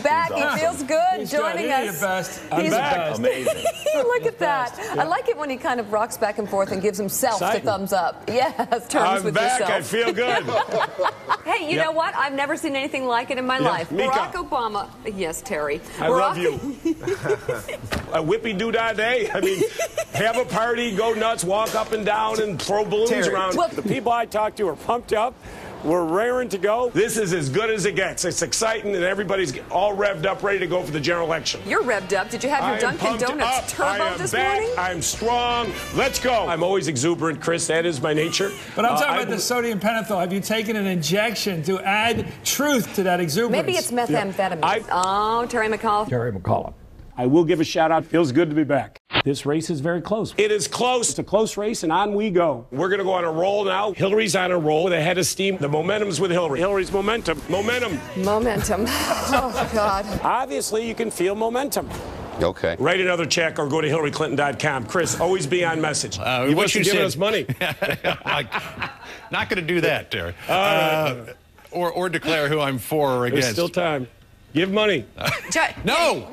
back. Awesome. He feels good joining us. He's the best. I'm back. Amazing. Look at that. I like it when he kind of rocks back and forth and gives himself the thumbs up. Yes, terms with back. yourself. I feel good. Hey, you know what? I've never seen anything like it in my life. Mika. Barack Obama. Yes, Terry. I love you. A whippy-doo-dah day. I mean, have a party, go nuts, walk up and down, and throw balloons around. Well, the people I talked to are pumped up. We're raring to go. This is as good as it gets. It's exciting, and everybody's all revved up, ready to go for the general election. You're revved up. Did you have your Dunkin' Donuts turbo this morning? I'm strong. Let's go. I'm always exuberant, Chris. That is my nature. But I'm talking about the sodium pentothal. Have you taken an injection to add truth to that exuberance? Maybe it's methamphetamine. Oh, Terry McAuliffe. Terry McAuliffe. I will give a shout-out. Feels good to be back. This race is very close. It is close. It's a close race, and on we go. We're going to go on a roll now. Hillary's on a roll with a head of steam. The momentum's with Hillary. Hillary's momentum. Momentum. Momentum. Oh, God. Obviously, you can feel momentum. Okay. Write another check or go to HillaryClinton.com. Chris, always be on message. You what you giving us money. Not going to do that, Terry. Or declare who I'm for or against. There's still time. Give money. No.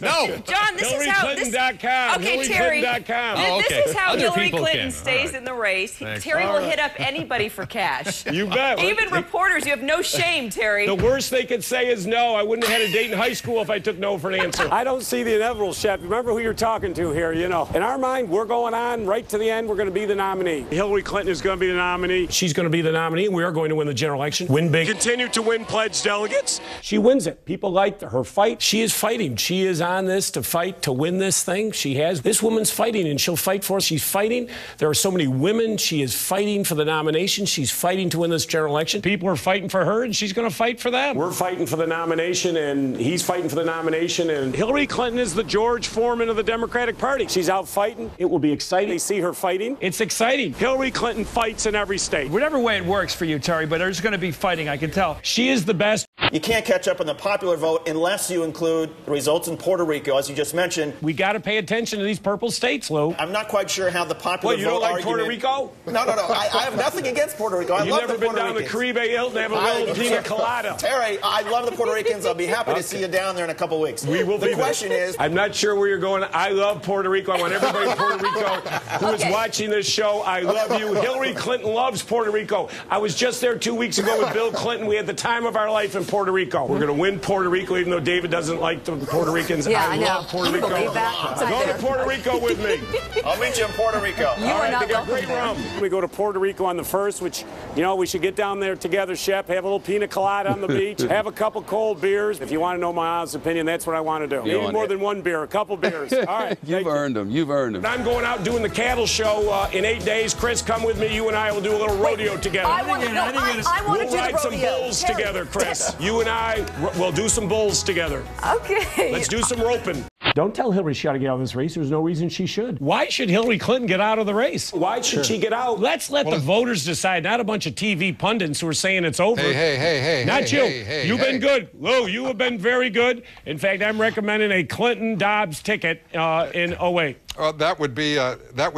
No. John, this is how. HillaryClinton.com. Okay, Terry. HillaryClinton.com. This is how Other Hillary people Clinton can. stays in the race. Terry will hit up anybody for cash. You bet. Even reporters, you have no shame, Terry. The worst they could say is no. I wouldn't have had a date in high school if I took no for an answer. I don't see the inevitable, Shep. Remember who you're talking to here, you know. In our mind, we're going on right to the end. We're going to be the nominee. Hillary Clinton is going to be the nominee. She's going to be the nominee. We are going to win the general election. Win big. Continue to win pledged delegates. She wins it. People like her fight. She is fighting. She is on this to fight to win this thing. She has. This woman's fighting, and she'll fight for us. She's fighting. There are so many women. She is fighting for the nomination. She's fighting to win this general election. People are fighting for her, and she's going to fight for them. We're fighting for the nomination, and he's fighting for the nomination, and Hillary Clinton is the George Foreman of the Democratic Party. She's out fighting. It will be exciting to see her fighting. It's exciting. Hillary Clinton fights in every state. Whatever way it works for you, Terry, but there's going to be fighting, I can tell. She is the best. You can't catch up on the popular vote unless you include the results in Puerto Rico, as you just mentioned. We got to pay attention to these purple states, Lou. I'm not quite sure how the popular vote you don't like argument... Puerto Rico? No. I have nothing against Puerto Rico. You've never been down the Caribe Hilton to have a little pina colada. Terry, I love the Puerto Ricans. I'll be happy to see you down there in a couple weeks. We will be. The question is... I'm not sure where you're going. I love Puerto Rico. I want everybody in Puerto Rico who is watching this show. I love you. Hillary Clinton loves Puerto Rico. I was just there 2 weeks ago with Bill Clinton. We had the time of our life in Puerto Rico. We're going to win Puerto Rico, even though David doesn't like the Puerto Ricans. Yeah, I know. Love Puerto Rico. Believe that? Go to Puerto Rico with me. I'll meet you in Puerto Rico. You are not they got welcome great there. rum. We go to Puerto Rico on the 1st, which, you know, we should get down there together, Shep, have a little pina colada on the beach, have a couple cold beers. If you want to know my honest opinion, that's what I want to do. Maybe more than one beer, a couple beers. All right. You've earned them. You've earned them. I'm going out doing the cattle show in 8 days. Chris, come with me. You and I will do a little rodeo together. I want to We'll do the ride some rodeo. bulls together, Chris. You and I will do some bulls together. Okay. Let's do some roping. Don't tell Hillary she ought to get out of this race. There's no reason she should. Why should Hillary Clinton get out of the race? Why should she get out? Let's let the voters decide, not a bunch of TV pundits who are saying it's over. Hey. Not you. You've been good. Lou, you have been very good. In fact, I'm recommending a Clinton-Dobbs ticket in 08. That would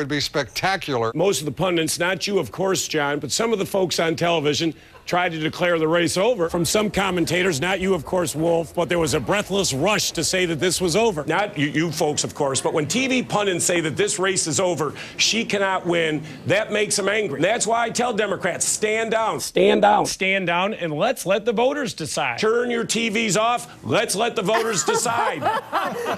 be spectacular. Most of the pundits, not you, of course, John, but some of the folks on television tried to declare the race over. From some commentators, not you, of course, Wolf, but there was a breathless rush to say that this was over. Not you folks, of course, but when TV pundits say that this race is over, she cannot win, that makes them angry. That's why I tell Democrats, stand down. Stand down. Stand down, and let's let the voters decide. Turn your TVs off. Let's let the voters decide.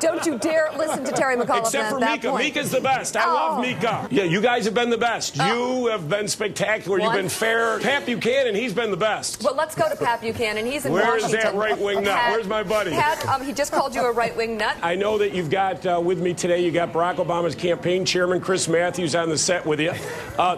Don't you dare listen to Terry McAuliffe. Except for Mika. Mika's the best. I love Mika. Yeah, you guys have been the best. You have been spectacular. You've been fair. Pat Buchanan, he's been the best. Well, let's go to Pat Buchanan. He's in Where's Washington. that right-wing nut? Where's my buddy? Pat, he just called you a right-wing nut. I know that you've got with me today, you got Barack Obama's campaign chairman, Chris Matthews, on the set with you.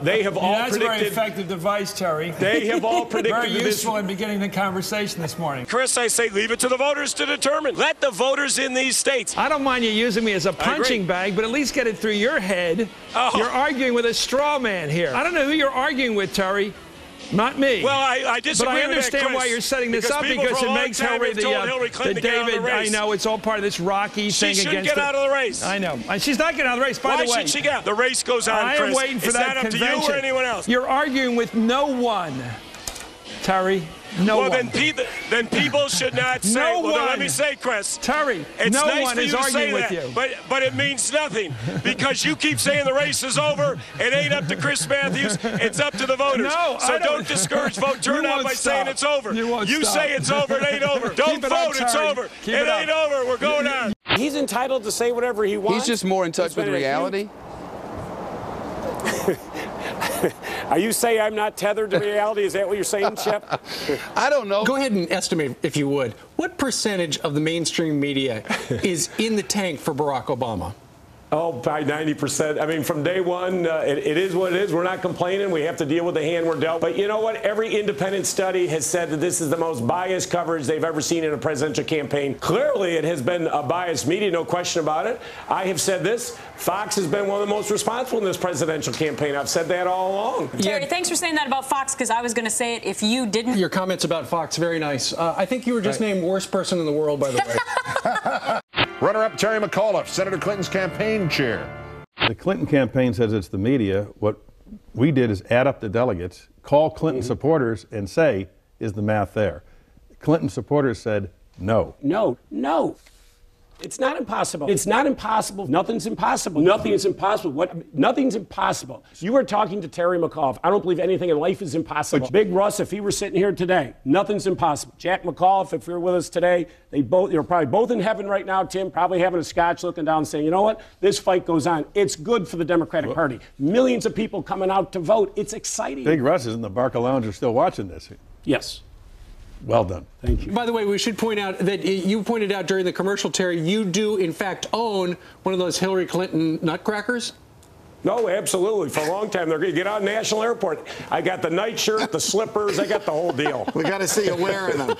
They have all that's predicted... a very effective device, Terry. They have all predicted... Very useful in beginning the conversation this morning. Chris, I say leave it to the voters to determine. Let the voters in these states. I don't mind you using me as a punching bag, but at least get it through your head. You're arguing with a straw man here. I don't know who you're arguing with, Terry. Not me. Well, I disagree but I with understand that, Chris, why you're setting this up because it makes Hillary the David. I know it's all part of this Rocky thing she against get out of the race. I know. She's not getting out of the race. By the way, why should she get out? The race goes on, I Chris. am waiting for it's that not up convention. to you or anyone else. You're arguing with no one. Terry, no one. Well, then people should not say. No well, then let one. me say, Chris. Terry, it's no nice one for is you to arguing say with that, you. But it means nothing because you keep saying the race is over. It ain't up to Chris Matthews. It's up to the voters. No, so don't discourage vote turnout by saying it's over. You say it's over. It ain't over. Don't vote. It's over. It ain't over. We're going on. He's entitled to say whatever he wants. He's just more in touch with reality. Are you saying I'm not tethered to reality? Is that what you're saying, Shep? I don't know. Go ahead and estimate, if you would, what percentage of the mainstream media is in the tank for Barack Obama? Oh, by 90%. I mean, from day one, it is what it is. We're not complaining. We have to deal with the hand we're dealt. But you know what? Every independent study has said that this is the most biased coverage they've ever seen in a presidential campaign. Clearly, it has been a biased media, no question about it. I have said this. Fox has been one of the most responsible in this presidential campaign. I've said that all along. Terry, thanks for saying that about Fox, because I was going to say it if you didn't. Your comments about Fox, very nice. I think you were just named worst person in the world, by the way. Runner-up Terry McAuliffe, Senator Clinton's campaign chair. The Clinton campaign says it's the media. What we did is add up the delegates, call Clinton supporters, and say, is the math there? Clinton supporters said no. No. It's not impossible. It's not impossible. Nothing's impossible. Nothing is impossible. Nothing's impossible. You are talking to Terry McAuliffe. I don't believe anything in life is impossible. Big Russ, if he were sitting here today, nothing's impossible. Jack McAuliffe, if you're with us today, you're probably both in heaven right now, Tim, probably having a scotch looking down saying, you know what? This fight goes on. It's good for the Democratic Party. Millions of people coming out to vote. It's exciting. Big Russ is in the Barca Lounge are still watching this. Yes. Well done. Thank you. By the way, we should point out that you pointed out during the commercial, Terry, you do, in fact, own one of those Hillary Clinton nutcrackers? No, absolutely. For a long time, they're going to get out of National Airport. I got the nightshirt, the slippers, I got the whole deal. We got to see you wearing them.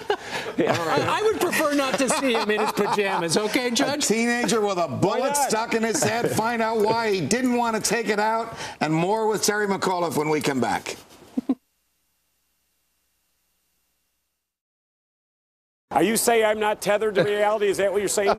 Yeah. All right. I would prefer not to see him in his pajamas, okay, Judge? A teenager with a bullet stuck in his head. Find out why he didn't want to take it out. And more with Terry McAuliffe when we come back. Are you saying I'm not tethered to reality? Is that what you're saying?